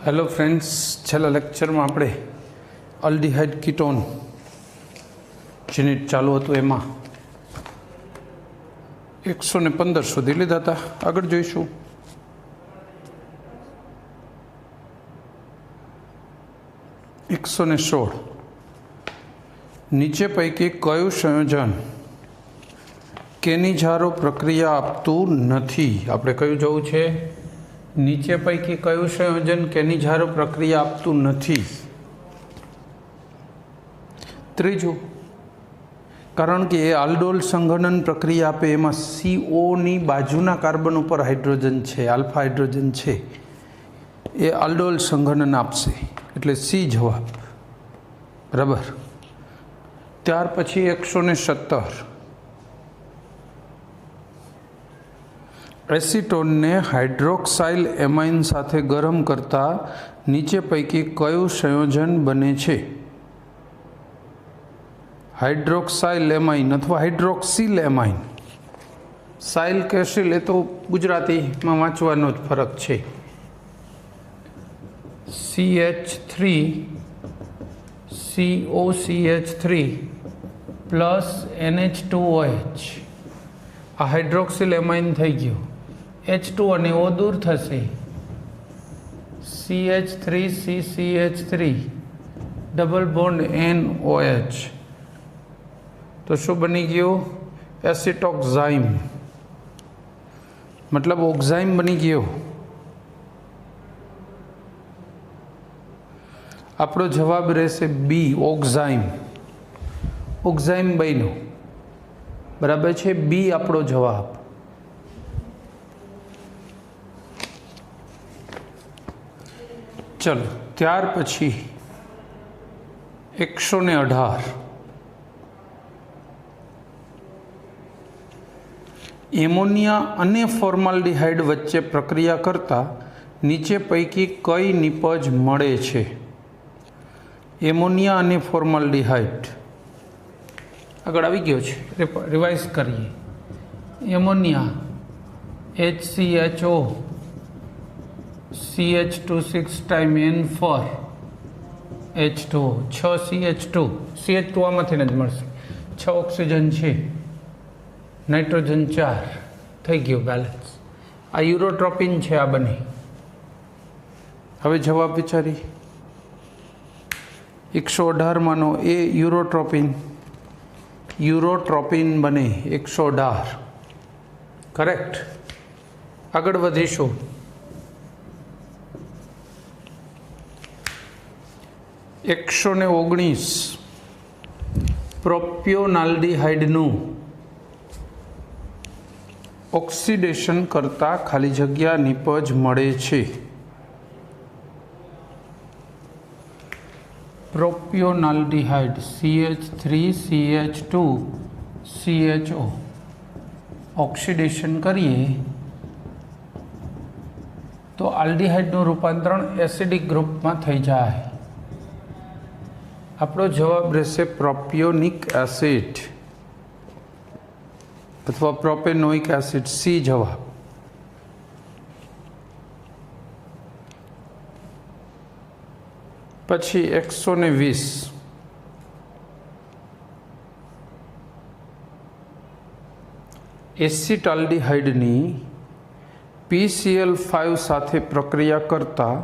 Hello friends, छेल्ला lecture में આપણે અલ્ડિહાઇડ કીટોન યુનિટ ચાલુ હતું એમાં 115 સુધી લીધા હતા. આગળ જોઈશું. એકસો 16 નીચે પૈકી કયું સંયોજન કેનિઝારો પ્રક્રિયા આપતું નથી? આપણે કયું જોવું છે? નીચે પૈકી કયું સંયોજન કેનિઝારો પ્રક્રિયા આપતું નથી? ત્રીજું, કારણ કે એ આલ્ડોલ સંઘનન પ્રક્રિયા આપે એમાં COની બાજુના કાર્બન ઉપર હાઇડ્રોજન છે, આલ્ફા હાઇડ્રોજન છે, એ આલ્ડોલ સંઘનન આપશે, એટલે C જવાબ. બરાબર. ત્યાર પછી 117 એસિટોનને હાઇડ્રોક્સાઇલ એમાઇન સાથે ગરમ કરતા નીચે પૈકી કયું સંયોજન બને છે? હાઇડ્રોક્સાઇલ એમાઇન અથવા હાઇડ્રોક્સિલ એમાઇન. સાઇલ કે સિલ એ તો ગુજરાતીમાં વાંચવાનો જ ફરક છે. CH3 COCH3 plus NH2OH. આ હાઇડ્રોક્સિલ એમાઇન થઈ ગયું. H2 અને O દૂર થશે. CH3CCH3 double bond NOH. તો શું બની ગયું? એસિટોક્સાઇમ, મતલબ ઓક્સાઇમ બની ગયો. આપણો જવાબ રહેશે બી, ઓક્સાઇમ. ઓક્સાઇમ બન્યો. બરાબર છે, બી આપણો જવાબ. ચલો, ત્યાર પછી 118 એમોનિયા અને ફોર્માલ્ડિહાઇડ વચ્ચે પ્રક્રિયા કરતા નીચે પૈકી કઈ નિપજ મળે છે? એમોનિયા અને ફોર્માલ્ડિહાઇડ આગળ આવી ગયો છે, રિવાઇઝ કરીએ. Ammonia HCHO CH2 time N4 H2O 6 CH2 આમાંથી જ મળશે. 6 ઓક્સિજન છે, નાઇટ્રોજન 4, થઈ ગયું બેલેન્સ. આ યુરોટ્રોપિન છે. આ બને. હવે જવાબ વિચારી. 118 માનો એ યુરોટ્રોપિન બને 118. કરેક્ટ. આગળ વધીશું. 119 પ્રોપિયોનાલ્ડિહાઇડનું ઓક્સિડેશન કરતા ખાલી જગ્યા નિપજ મળે છે. પ્રોપિયોનાલ્ડિહાઇડ CH3CH2CHO ઓક્સિડેશન કરીએ તો આલ્ડિહાઇડનું રૂપાંતરણ એસિડિક ગ્રુપમાં થઈ જાય. આપણો જવાબ રહેશે પ્રોપિયોનિક એસિડ અથવા પ્રોપેનોઇક એસિડ. C જવાબ. પછી 120 એસિટાલ્ડિહાઇડની PCl5 સાથે પ્રક્રિયા કરતા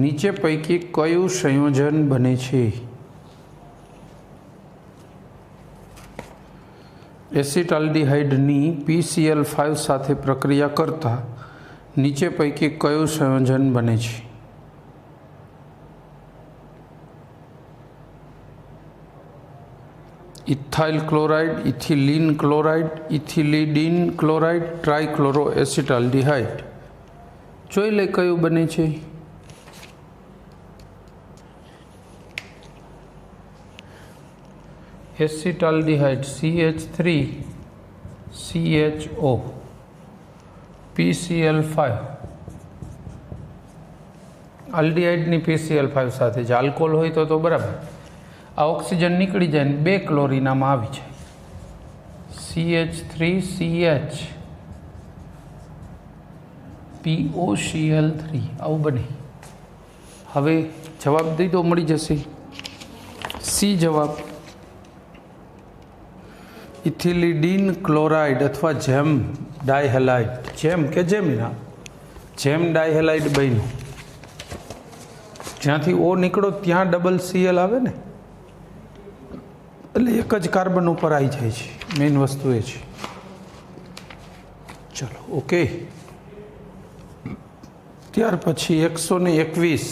નીચે પૈકી કયું સંયોજન બને છે? એસિટાલ્ડિહાઇડની PCl5 સાથે પ્રક્રિયા કરતા નીચે પૈકી કયું સંયોજન બને છે? Ethyl chloride, ethylene chloride, ethylidene chloride, trichloro acetaldehyde. જોઈ લે કયું બને છે. એસિટાલ્ડિહાઇડ CH3CHO PCl5. આલ્ડિહાઇડની PCl5 સાથે જ આલ્કોહોલ હોય તો બરાબર. આ ઓક્સિજન નીકળી જાય ને 2 ક્લોરીન આમાં આવી જાય. CH3CH POCl3 આવું બને. હવે જવાબ દીધો મળી જશે સી જવાબ। ઇથિલિડીન ક્લોરાઇડ અથવા જેમ ડાયહેલાઇડ, જેમ કે જેમિના જેમ ડાયહેલાઇડ બન્યું, જ્યાંથી ઓ નીકળો ત્યાં ડબલ સીએલ આવે ને, એટલે એક જ કાર્બન ઉપર આવી જાય છે। મેઇન વસ્તુ એ છે। ચલો ઓકે। ત્યાર પછી 121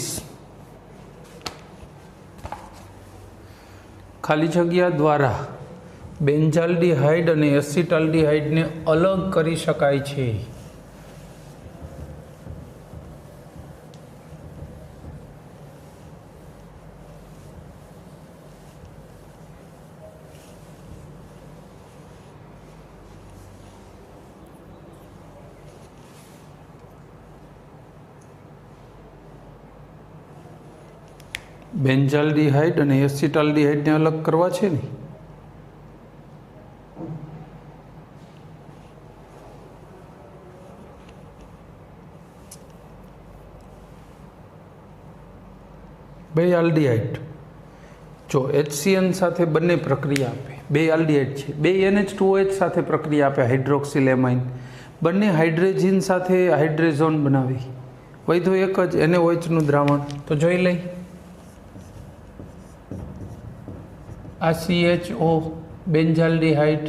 ખાલી જગ્યા દ્વારા બેન્ઝાલ્ડિહાઇડ અને એસિટાલ્ડિહાઇડને અલગ કરી શકાય છે। બેન્ઝાલ્ડિહાઇડ અને એસિટાલ્ડિહાઇડને અલગ કરવા છે ને, બે આલ્ડિહાઇડ જો HCN સાથે બંને પ્રક્રિયા આપે, બે આલ્ડિહાઇડ છે, બે NH2OH સાથે પ્રક્રિયા આપે હાઇડ્રોક્સિલેમાઇન, બંને હાઇડ્રોજન સાથે હાઇડ્રેઝોન બનાવી, વૈધો એક જ NaOH નું દ્રાવણ। તો જોઈ લઈ, આ CHO બેન્ઝાલ્ડિહાઇડ,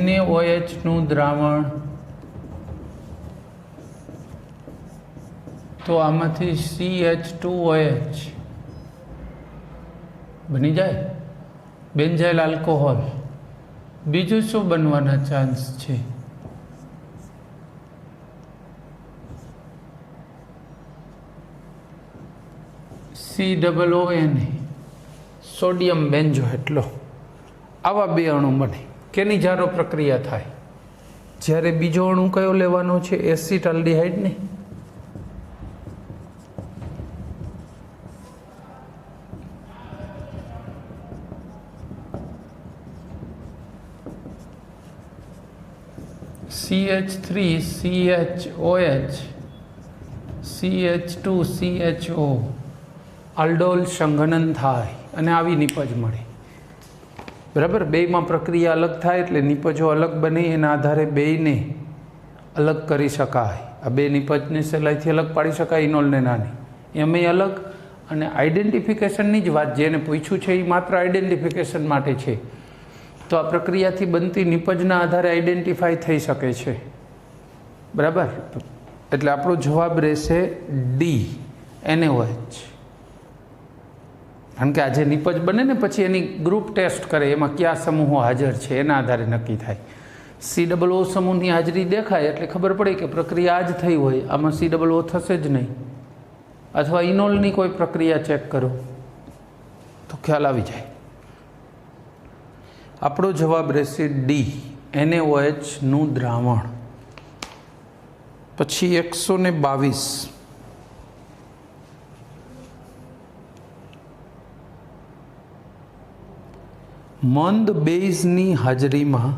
NaOH નું દ્રાવણ, તો આમાંથી CH2OH બની જાય બેન્ઝાઇલ આલ્કોહોલ। બીજું શું બનવાના ચાન્સ છે? COONA sodium benzoate. લો આવા બે અણુ બને, કેની જારો પ્રક્રિયા થાય? જ્યારે બીજો અણુ કયો લેવાનો છે? એસિટાલ્ડિહાઇડ ને, CH3 CHOH CH2 CHO aldol સંઘનન થાય અને આવી નિપજ મળે। બરાબર, બેયમાં પ્રક્રિયા અલગ થાય એટલે નિપજો અલગ બને, એના આધારે બેયને અલગ કરી શકાય। આ બે નિપજને સહેલાઈથી અલગ પાડી શકાય, ઇનોલને નાની એમાંય અલગ। અને આઈડેન્ટિફિકેશનની જ વાત જેને પૂછ્યું છે એ માત્ર આઈડેન્ટિફિકેશન માટે છે। તો આ પ્રક્રિયાથી બનતી નિપજના આધારે આઈડેન્ટિફાઈ થઈ શકે છે। બરાબર, એટલે આપણો જવાબ રહેશે ડી NaOH। કારણ કે આ જે નિપજ બને ને પછી એની ગ્રુપ ટેસ્ટ કરે, એમાં કયા સમૂહો હાજર છે એના આધારે નક્કી થાય। COO સમૂહની હાજરી દેખાય એટલે ખબર પડે કે પ્રક્રિયા આ જ થઈ હોય, આમાં COO થશે જ નહીં। અથવા ઇનોલની કોઈ પ્રક્રિયા ચેક કરો તો ખ્યાલ આવી જાય। આપણો જવાબ રહેશે ડી NaOH નું દ્રાવણ। પછી 122 મંદ બેઝની હાજરીમાં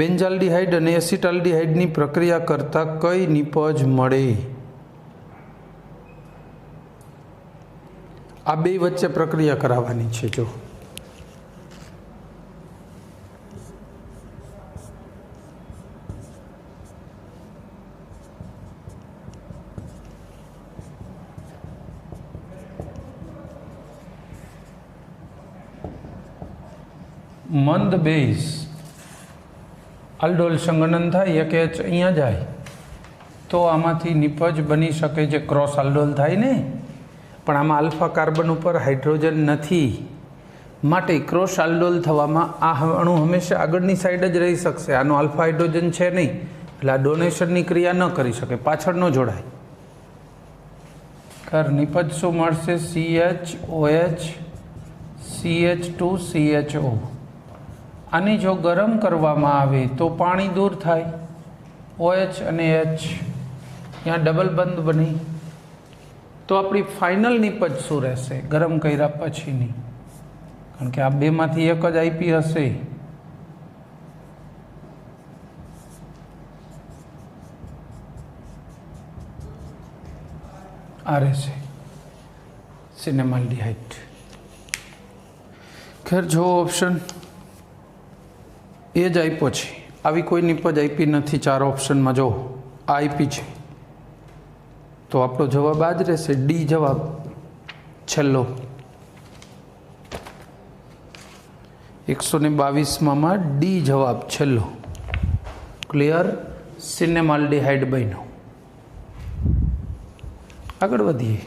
બેન્ઝાલ્ડિહાઇડ અને એસિટાલ્ડિહાઇડની પ્રક્રિયા કરતાં કઈ નિપજ મળે? આ બે વચ્ચે પ્રક્રિયા કરાવવાની છે। જો મંદ બેઝ આલ્ડોલ સંઘનન થાય, એક H અહીંયા જાય તો આમાંથી નિપજ બની શકે છે, ક્રોસ આલ્ડોલ થાય ને। પણ આમાં આલ્ફા કાર્બન ઉપર હાઇડ્રોજન નથી, માટે ક્રોસ આલ્ડોલ થવામાં આ અણુ હંમેશા આગળની સાઈડ જ રહી શકશે। આનો આલ્ફા હાઇડ્રોજન છે નહીં, એટલે આ ડોનેશનની ક્રિયા ન કરી શકે, પાછળ ન જોડાય। કર નિપજ શું મળશે? CHOH CH2 CHO। આની જો ગરમ કરવામાં આવે તો પાણી દૂર થાય, OH અને H ત્યાં ડબલ બંધ બની। તો આપણી ફાઇનલ નિપજ શું રહેશે ગરમ કર્યા પછીની? કારણ કે આ બેમાંથી એક જ IP હશે। આ રહેશે સિનેમાલ્ડિહાઇડ। ખેર જો ઓપ્શન એ જ આપ્યો છે, આવી કોઈ નિપજ આપી નથી 4 ઓપ્શનમાં, જો આ આપી છે તો આપણો જવાબ આ જ રહેશે, ડી જવાબ છેલ્લો। 122માં ડી જવાબ છેલ્લો। ક્લિયર? સિનેમાલ્ડિહાઇડ બન્યો। આગળ વધીએ।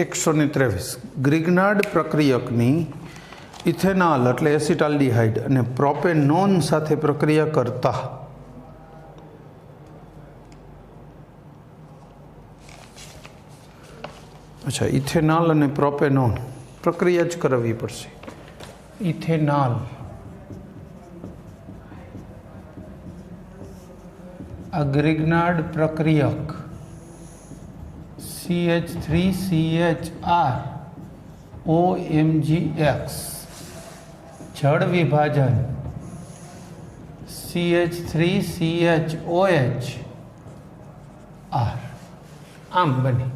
123 ગ્રિગ્નાર્ડ પ્રક્રિયકની ઇથેનોલ એટલે એસિટાલ્ડિહાઇડ અને પ્રોપેનોન સાથે પ્રક્રિયા કરતા ઇથેનોલ અને પ્રોપેનોન પ્રક્રિયા જ કરવી પડશે। ઇથેનોલ આ ગ્રિગ્નાર્ડ પ્રક્રિયક CH3CHR OMGX જળ વિભાજન CH3CHOH R આમ બને।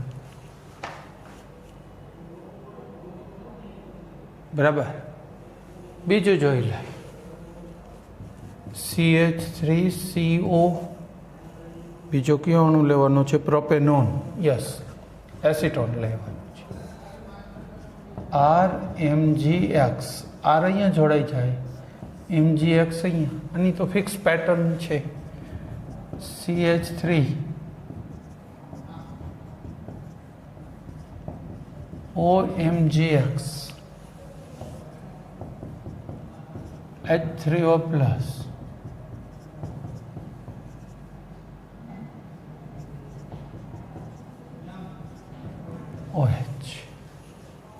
બરાબર? બીજું જોઈ લે, CH3CO બીજો કયો અણુ લેવાનો છે? પ્રોપેનોન। યસ, એસિટોન લેવાનું છે। RMGX R અહીંયા જોડાઈ જાય, MGX અહીંયા, આની તો ફિક્સ પેટર્ન છે। CH3 OMGX H3O plus OH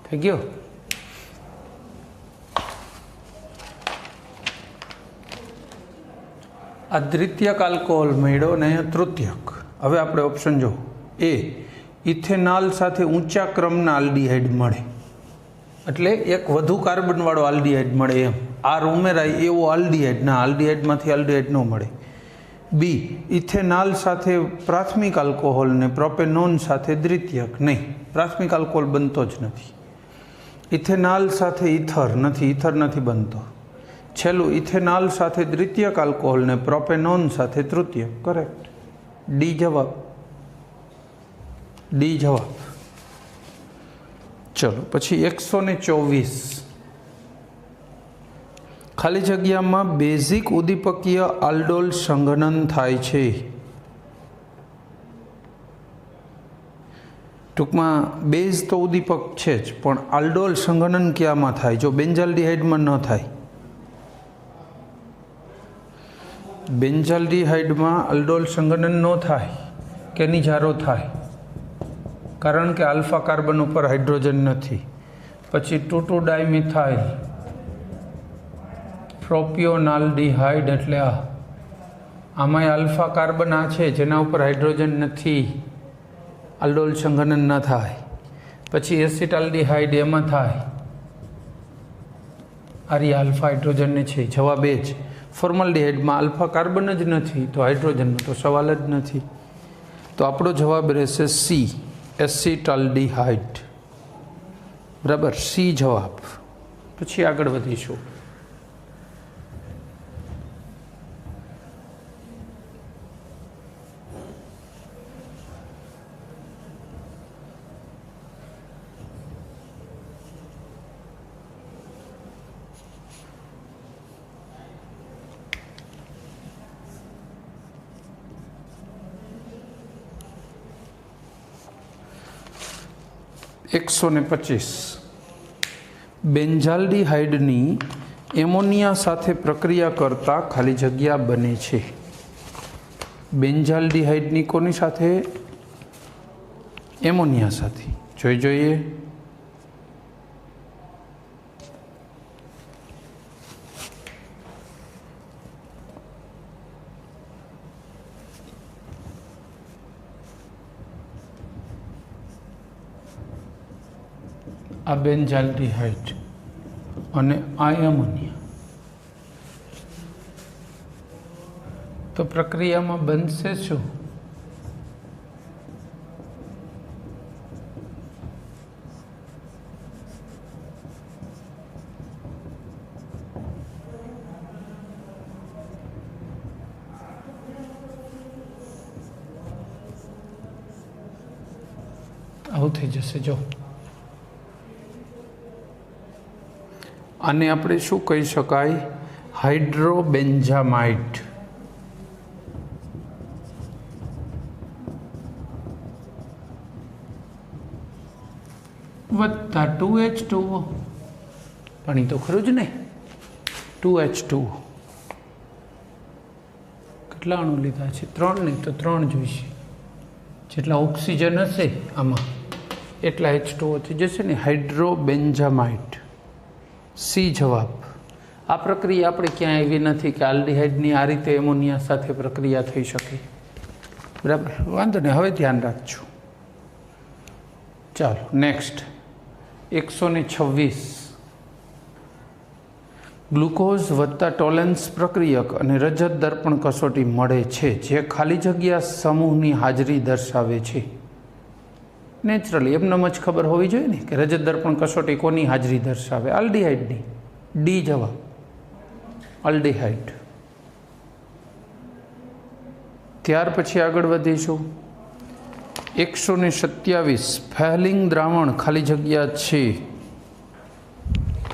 થઈ ગયો। આ દ્વિતીયક આલ્કોહોલ મળ્યો ને અહીંયા તૃતીયક। હવે આપણે ઓપ્શન જો એ ઇથેનોલ સાથે ઊંચા ક્રમના આલ્ડિહાઇડ મળે, એટલે એક વધુ કાર્બનવાળો આલ્ડિહાઇડ મળે એમ, આર ઉમેરાય એવો આલ્ડિહાઇડ ના, આલ્ડિહાઇડમાંથી આલ્ડિહાઇડ ન મળે। બી ઇથેનોલ સાથે પ્રાથમિક આલ્કોહોલ ને પ્રોપેનોન સાથે દ્વિતીયક નહીં, પ્રાથમિક આલ્કોહોલ બનતો જ નથી। ઇથેનોલ સાથે ઇથર નથી બનતો। છેલ્લું ઇથેનોલ સાથે દ્વિતીયક આલ્કોહોલ ને પ્રોપેનોન સાથે તૃતીયક। કરેક્ટ, ડી જવાબ। ચલો પછી 124 ખાલી જગ્યામાં બેઝિક ઉદ્દીપકીય આલ્ડોલ સંઘનન થાય છે। ટૂંકમાં બેઝ તો ઉદ્દીપક છે જ, પણ આલ્ડોલ સંઘનન ક્યાંમાં થાય? જો બેન્ઝાલ્ડિહાઇડમાં ન થાય, બેન્ઝાલ્ડિહાઇડમાં આલ્ડોલ સંઘનન ન થાય, કેની જારો થાય? કારણ કે આલ્ફા કાર્બન ઉપર હાઇડ્રોજન નથી। પછી 2,2-ડાયમિથાઇલ પ્રોપિયોનાલ્ડિહાઇડ એટલે આમાંય આલ્ફા કાર્બન આ છે જેના ઉપર હાઇડ્રોજન નથી, આલ્ડોલ સંઘનન ન થાય। પછી એસિટાલ્ડિહાઇડ એમાં થાય, આરી આલ્ફા હાઇડ્રોજનને છે, જવાબ એ જ। ફોર્મલ્ડિહાઇડમાં આલ્ફા કાર્બન જ નથી તો હાઇડ્રોજનનો તો સવાલ જ નથી, તો આપણો જવાબ રહેશે સી, એસિટાલ્ડિહાઇડ। બરાબર, સી જવાબ। પછી આગળ વધીશું। એકસો ને 25 બેન્ઝાલ્ડિહાઇડની એમોનિયા સાથે પ્રક્રિયા કરતા ખાલી જગ્યા બને છે। બેન્ઝાલ્ડિહાઇડની કોની સાથે? એમોનિયા સાથે। જોઈએ આ બેન્ઝાલ્ડિહાઇડ અને આ એમોનિયા. તો પ્રક્રિયામાં બનશે શું? આવું થઈ જશે. જો આને આપણે શું કહી શકાય? હાઇડ્રોબેન્ઝામાઇડ. વત્તા 2H2O. પાણી તો ખરું જ ને. 2H2O. કેટલા અણુ લીધા છે? 3 નહીં તો 3 જોઈશે. જેટલા ઓક્સિજન હશે આમાં એટલા H2O થઈ જશે ને. હાઇડ્રોબેન્ઝામાઇડ. સી જવાબ. આ પ્રક્રિયા આપણે ક્યાંય એવી નથી કે આલ્ડિહાઇડની આ રીતે એમોનિયા સાથે પ્રક્રિયા થઈ શકે. બરાબર, વાંધો નહીં. હવે ધ્યાન રાખજો. ચાલો નેક્સ્ટ. 126. ગ્લુકોઝ વત્તા ટોલેન્સ પ્રક્રિયક અને રજત દર્પણ કસોટી મળે છે જે ખાલી જગ્યા સમૂહની હાજરી દર્શાવે છે. નેચરલી એમનેમ જ ખબર હોવી જોઈએ ને કે રજત દર્પણ કસોટી કોની હાજરી દર્શાવે? આલ્ડિહાઇડની. ડી જવાબ. આલ્ડિહાઇડ. ત્યાર પછી આગળ વધીશું. 127. ફેલિંગ દ્રાવણ ખાલી જગ્યા છે.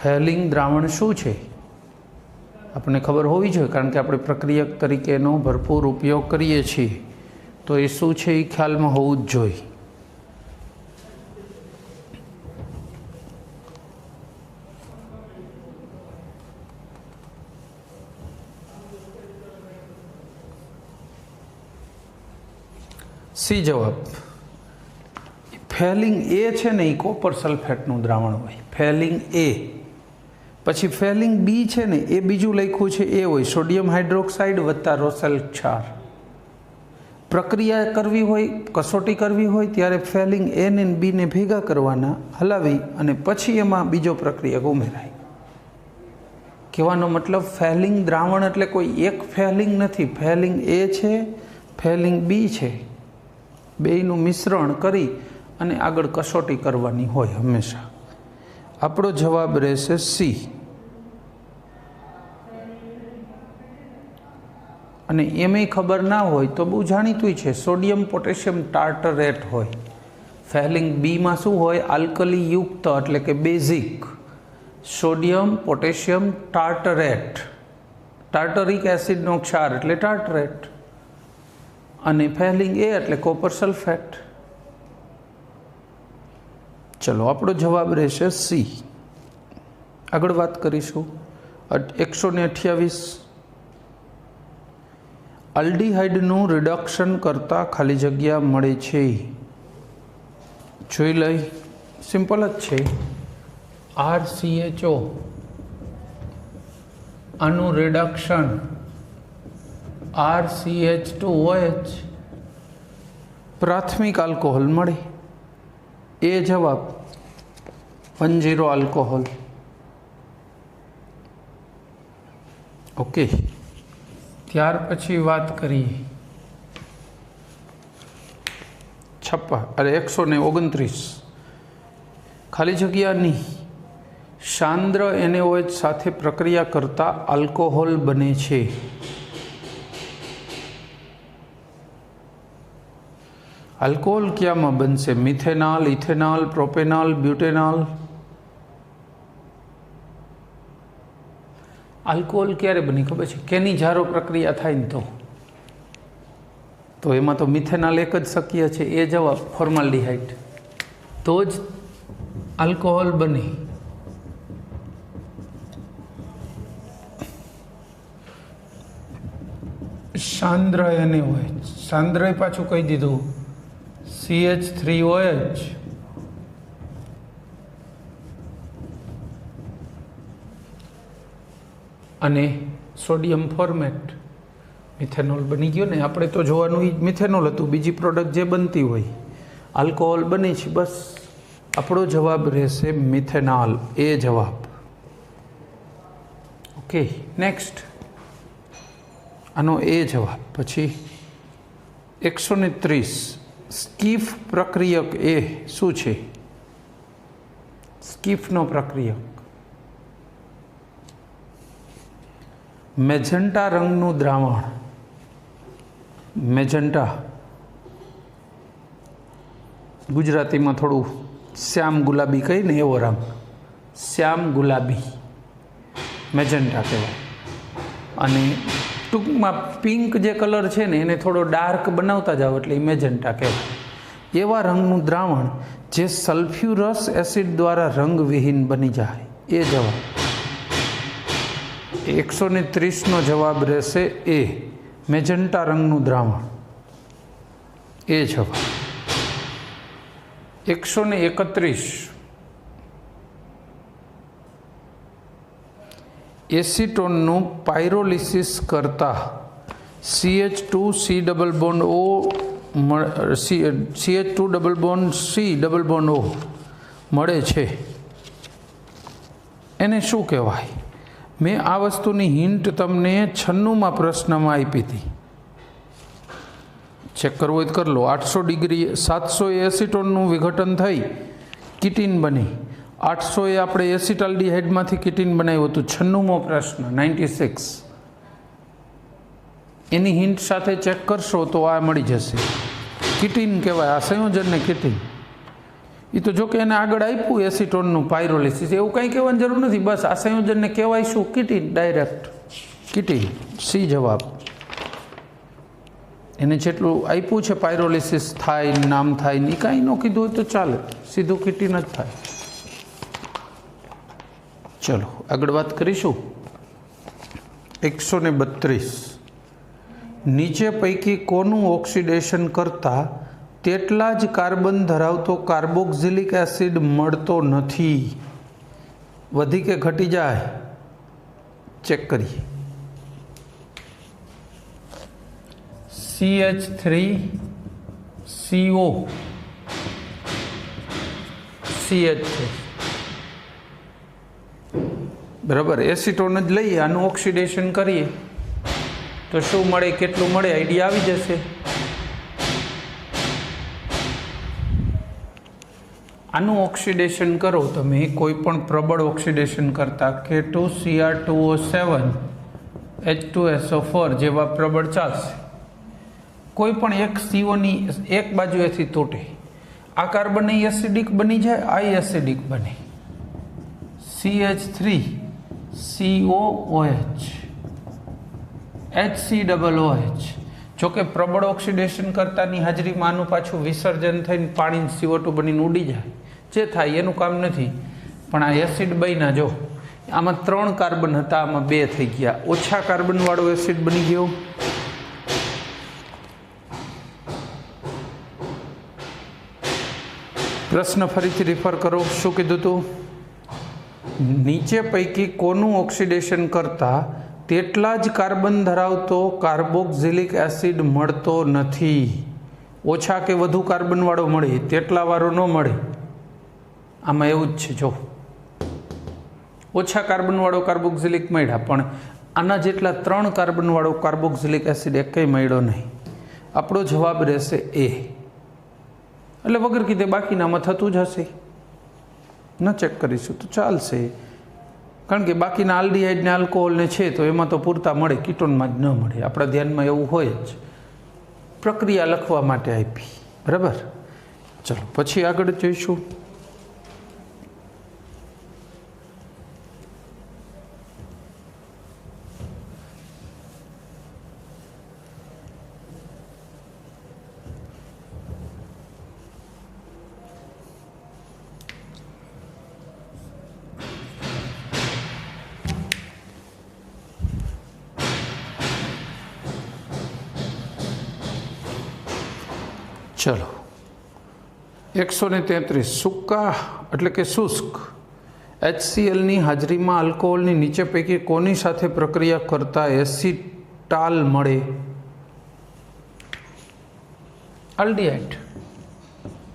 ફેલિંગ દ્રાવણ શું છે? આપણને ખબર હોવી જોઈએ કારણ કે આપણે પ્રક્રિયક તરીકે એનો ભરપૂર ઉપયોગ કરીએ છીએ. તો એ શું છે એ ખ્યાલમાં હોવું જ જોઈએ. સી જવાબ. ફેલિંગ એ છે ને એ કોપર સલ્ફેટનું દ્રાવણ હોય. ફેલિંગ એ. પછી ફેલિંગ બી છે ને એ બીજું લખ્યું છે એ હોય સોડિયમ હાઇડ્રોક્સાઇડ વત્તા રોસેલ ક્ષાર. પ્રક્રિયા કરવી હોય, કસોટી કરવી હોય ત્યારે ફેલિંગ એ ને બીને ભેગા કરવાના, હલાવી અને પછી એમાં બીજો પ્રક્રિયક ઉમેરાય. કહેવાનો મતલબ ફેલિંગ દ્રાવણ એટલે કોઈ એક ફેલિંગ નથી. ફેલિંગ એ છે, ફેલિંગ બી છે. બેયનું મિશ્રણ કરી અને આગળ કસોટી કરવાની હોય હંમેશા. આપણો જવાબ રહેશે સી. અને એમાંય ખબર ના હોય તો બહુ જાણીતું છે, સોડિયમ પોટેશિયમ ટાર્ટરેટ હોય. ફેલિંગ બીમાં શું હોય? આલ્કલી યુક્ત એટલે કે basic sodium potassium tartrate. Tartaric એસિડનો ક્ષાર એટલે ટાર્ટરેટ. અને ફેલિંગ એ એટલે કોપર સલ્ફેટ. ચલો આપણો જવાબ રહેશે સી. આગળ વાત કરીશું. 128. આલ્ડિહાઇડનું રિડક્શન કરતાં ખાલી જગ્યા મળે છે. જોઈ લઈ. સિમ્પલ જ છે. RCHO. આનું રિડક્શન RCH2OH. પ્રાથમિક આલ્કોહોલ મળે. એ જવાબ. 10 આલ્કોહોલ. ઓકે. ત્યાર પછી વાત કરીએ 129. ખાલી જગ્યાની સાંદ્ર NaOH સાથે પ્રક્રિયા કરતા આલ્કોહોલ બને છે. આલ્કોહોલ ક્યાંમાં બનશે? Methanol, ethanol, propanol, butanol. Alcohol ક્યારે બની ખબર છે? કેની જારો પ્રક્રિયા થાય ને તો એમાં તો મિથેનોલ એક જ શક્ય છે. એ જવાબ. ફોર્માલ્ડિહાઇડ. તો જ આલ્કોહોલ બને. સાંદ્ર NaOH. સાંદ્ર પાછું કહી દીધું CH3OH. અને સોડિયમ ફોર્મેટ. મિથેનોલ બની ગયો ને. આપણે તો જોવાનું મિથેનોલ હતું. બીજી પ્રોડક્ટ જે બનતી હોય આલ્કોહોલ બને છે બસ. આપણો જવાબ રહેશે મિથેનોલ, એ જવાબ. ઓકે, નેક્સ્ટ આનો એ જવાબ. પછી 130 સ્કીફ પ્રક્રિયક એ શું છે? સ્કીફનો પ્રક્રિયક મેજન્ટા રંગનું દ્રાવણ. મેજન્ટા ગુજરાતીમાં થોડું શ્યામ ગુલાબી કહી ને એવો રંગ, શ્યામ ગુલાબી મેજન્ટા કહેવાય. અને ટૂંકમાં પિંક જે કલર છે ને એને થોડો ડાર્ક બનાવતા જાઓ એટલે મેજન્ટા કહેવાય. એવા રંગનું દ્રાવણ જે સલ્ફ્યુરસ એસિડ દ્વારા રંગવિહીન બની જાય, એ જવાબ. 130નો જવાબ રહેશે એ, મેજન્ટા રંગનું દ્રાવણ, એ જવાબ. 131 એસિટોનનું પાયરોલિસિસ કરતા CH2C double bond O CH2 double bond C double bond O મળે છે, એને શું કહેવાય? મેં આ વસ્તુની હિન્ટ તમને 96માં પ્રશ્નમાં આપી હતી. ચેક કરવું હોય તો કરી લો. 800 ડિગ્રી 700 એસિટોનનું વિઘટન થઈ કીટીન બની, 800 આપણે એસિટાલ્ડિહાઇડમાંથી કીટીન બનાવ્યું હતું. 96મો પ્રશ્ન 96. એની હિન્ટ સાથે ચેક કરશો તો આ મળી જશે. કીટીન કહેવાય આ સંયોજનને, કીટીન. એ તો જો કે એને આગળ આપ્યું એસિટોનનું પાયરોલિસિસ, એવું કંઈ કહેવાની જરૂર નથી. બસ આ સંયોજનને કહેવાય શું? કીટીન, ડાયરેક્ટ કીટીન, સી જવાબ. એને જેટલું આપ્યું છે પાયરોલિસિસ થાય, નામ થાય ને, કાંઈ ન કીધું હોય તો ચાલે, સીધું કીટીન જ થાય. ચલો આગળ વાત કરીશું. 132 નીચે પૈકી કોનું ઓક્સિડેશન કરતાં તેટલા જ કાર્બન ધરાવતો કાર્બોક્સિલિક એસિડ મળતો નથી? વધી કે ઘટી જાય? ચેક કરીએ. CH3CO CH બરાબર, એસિટોન જ લઈએ, આનું ઓક્સિડેશન કરીએ તો શું મળે, કેટલું મળે, આઈડિયા આવી જશે. આનું ઓક્સિડેશન કરો તમે કોઈ પણ પ્રબળ ઓક્સિડેશન કરતાં K2Cr2O7 H2SO4 જેવા પ્રબળ ચાલશે. કોઈ પણ એક સીઓની એક બાજુએથી તૂટે, આ કાર્બન એસિડિક બની જાય, આ એસિડિક બને. CH3COOH HCOOH. જોકે પ્રબળ ઓક્સિડેશન કરતાની હાજરીમાં આનું પાછું વિસર્જન થઈને પાણી CO2 બનીને ઉડી જાય, જે થાય એનું કામ નથી. પણ આ એસિડ બન્યા, જો આમાં 3 કાર્બન હતા, આમાં 2 થઈ ગયા, ઓછા કાર્બનવાળો એસિડ બની ગયો. પ્રશ્ન ફરીથી રિફર કરો. શું કીધું હતું? નીચે પૈકી કોનું ઓક્સિડેશન કરતા તેટલા જ કાર્બન ધરાવતો કાર્બોક્સિલિક એસિડ મળતો નથી? ઓછા કે વધુ કાર્બનવાળો મળે, તેટલા વાળો ન મળે. આમાં એવું જ છે. જો ઓછા કાર્બનવાળો કાર્બોક્સિલિક મળ્યા, પણ આના જેટલા 3 કાર્બનવાળો કાર્બોક્સિલિક એસિડ એકેય મળ્યો નહીં. આપણો જવાબ રહેશે એ. એટલે વગર કીધે બાકીનામાં થતું જ હશે. ન ચેક કરીશું તો ચાલશે, કારણ કે બાકીના આલ્ડીહાઇડ ને આલ્કોહોલને છે તો એમાં તો પૂરતા મળે, કીટોનમાં જ ન મળે. આપણા ધ્યાનમાં એવું હોય જ. પ્રક્રિયા લખવા માટે આપી, બરાબર. ચલો પછી આગળ જોઈશું. ચલો 133 સૂકા એટલે કે શુષ્ક HClની હાજરીમાં આલ્કોહોલની નીચે પૈકી કોની સાથે પ્રક્રિયા કરતા એસિટાલ મળે? આલ્ડીહાઇડ.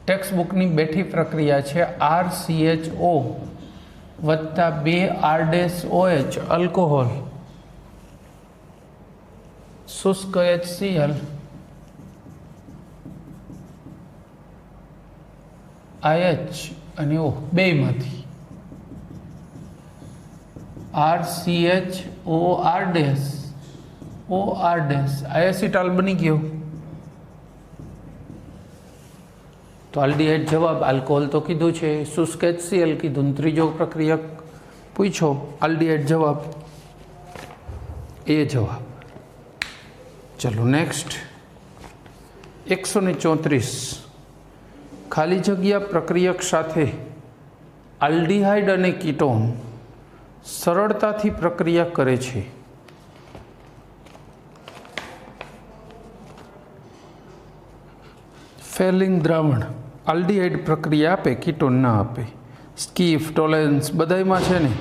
ટેક્સ્ટ બુકની બેઠી પ્રક્રિયા છે RCHO વત્તા 2R-OH આલ્કોહોલ, શુષ્ક HCl, IH અને O બેમાંથી RCHOR એસિટાલ બની ગયો. તો આલ્ડીહાઇડ જવાબ. આલ્કોહોલ તો કીધું છે, શુષ્ક HCl કીધું, ત્રીજો પ્રક્રિયક પૂછો આલ્ડીહાઇડ જવાબ, એ જવાબ. ચલો નેક્સ્ટ 134. ખાલી જગ્યા પ્રક્રિયક સાથે આલ્ડીહાઇડ અને કીટોન સરળતાથી પ્રક્રિયા કરે છે. ફેલિંગ દ્રાવણ આલ્ડીહાઇડ પ્રક્રિયા આપે, કીટોન ના આપે. સ્કીફ, ટોલેન્સ બધામાં છે ને.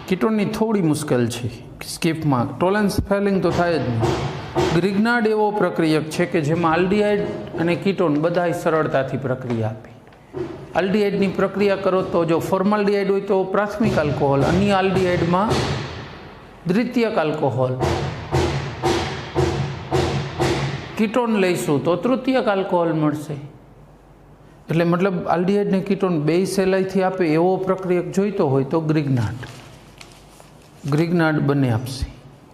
કીટોનની થોડી મુશ્કેલ છે સ્કીફમાં, ટોલેન્સ ફેલિંગ તો થાય જ નહીં. ગ્રિગ્નાર્ડ એવો પ્રક્રિયક છે કે જેમાં આલ્ડીહાઇડ અને કીટોન બધાય સરળતાથી પ્રક્રિયા આપે. આલ્ડીહાઇડની પ્રક્રિયા કરો તો જો ફોર્માલ્ડીહાઇડ હોય તો પ્રાથમિક આલ્કોહોલ, અન્ય આલ્ડીહાઇડમાં દ્વિતીયક આલ્કોહોલ, કીટોન લઈશું તો તૃતીયક આલ્કોહોલ મળશે. એટલે મતલબ આલ્ડીહાઇડ ને કીટોન બે સહેલાઈથી આપે એવો પ્રક્રિયક જોઈતો હોય તો ગ્રિગ્નાર્ડ બંને આપશે.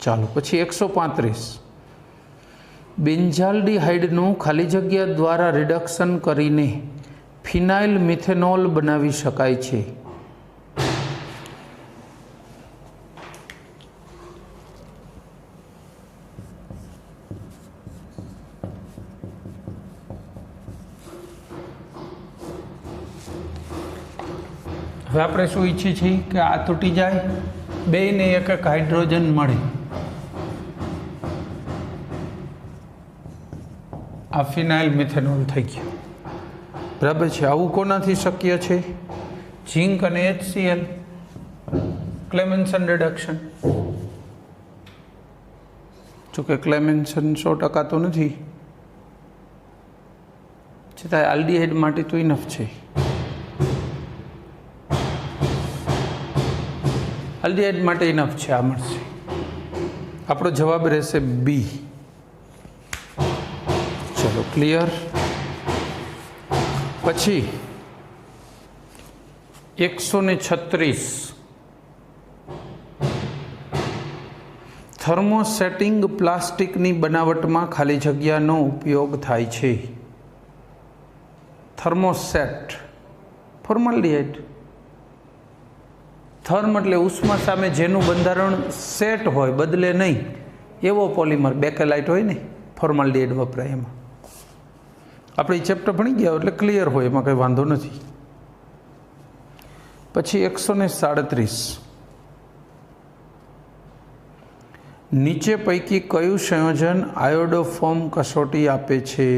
ચાલો પછી 135. બેન્ઝાલ્ડીહાઇડનું ખાલી જગ્યા દ્વારા રિડક્શન કરીને ફિનાઇલ મિથેનોલ બનાવી શકાય છે. હવે આપણે શું ઈચ્છીએ છીએ કે આ તૂટી જાય, બેયને એક એક હાઇડ્રોજન મળે. આ ફિનાઇલ મિથેનોલ થઈ ગયું. બરાબર છે. આવું કોનાથી શક્ય છે? ઝીંક અને HCl, ક્લેમેન્સન રિડક્શન. જોકે ક્લેમેન્સન 100% તો નથી, છતાં આલ્ડીહાઇડ માટે તો ઇનફ છે. આલ્ડીહાઇડ માટે ઇનફ છે, આ મળશે. આપણો જવાબ રહેશે B. ચલો ક્લિયર. પછી 136. થર્મોસેટિંગ પ્લાસ્ટિકની બનાવટમાં ખાલી જગ્યાનો ઉપયોગ થાય છે. થર્મોસેટ, ફોર્માલ્ડીહાઇડ. થર્મ એટલે ઉષ્મા સામે જેનું બંધારણ સેટ હોય, બદલે નહીં એવો પોલિમર, બેકેલાઇટ હોય ને, ફોર્માલ્ડીહાઇડ વપરાય એમાં. આપણે ચેપ્ટર ભણી ગયા એટલે ક્લિયર હોય, એમાં કંઈ વાંધો નથી. પછી 137. નીચે પૈકી કયું સંયોજન આયોડોફોર્મ કસોટી આપે છે?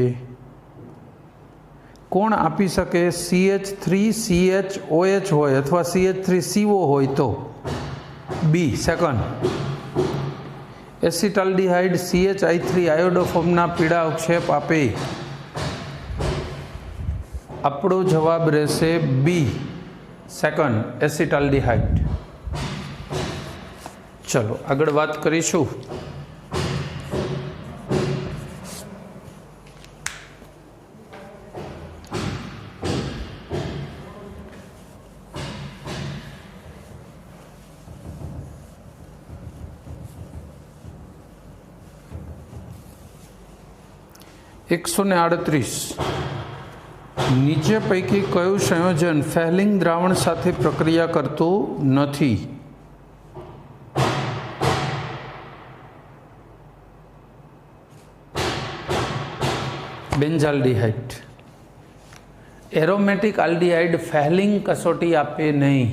કોણ આપી શકે? CH3CHOH હોય અથવા CH3CO હોય તો B. સેકન્ડ. એસિટાલ્ડીહાઇડ CHI3 આયોડોફોર્મના પીળા અવક્ષેપ આપે. આપણો જવાબ રહેશે B. સેકન્ડ, એસિટાલ્ડીહાઇડ. ચલો આગળ વાત કરીશું. એકસો ને 38. નીચે પૈકી કયું સંયોજન ફેલિંગ દ્રાવણ સાથે પ્રક્રિયા કરતું નથી? બેન્ઝાલ્ડીહાઇડ. એરોમેટિક આલ્ડીહાઇડ ફેલિંગ કસોટી આપે નહીં.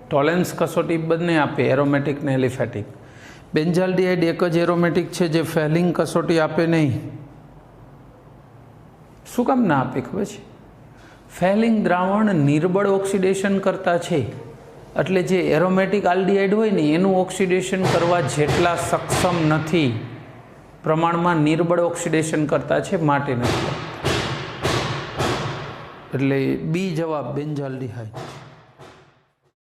ટોલેન્સ કસોટી બંને આપે, એરોમેટિક ને એલિફેટિક. બેન્ઝાલ્ડીહાઇડ એક જ એરોમેટિક છે જે ફેલિંગ કસોટી આપે નહીં. શું કામ ના આપે ખબર છે? ફેલિંગ દ્રાવણ નિર્બળ ઓક્સિડેશન કરતા છે, એટલે જે એરોમેટિક આલ્ડીહાઇડ હોય ને એનું ઓક્સિડેશન કરવા જેટલા સક્ષમ નથી, પ્રમાણમાં નિર્બળ ઓક્સિડેશન કરતા છે, માટે નથી. એટલે બી જવાબ બેન્ઝાલ્ડિહાઇડ.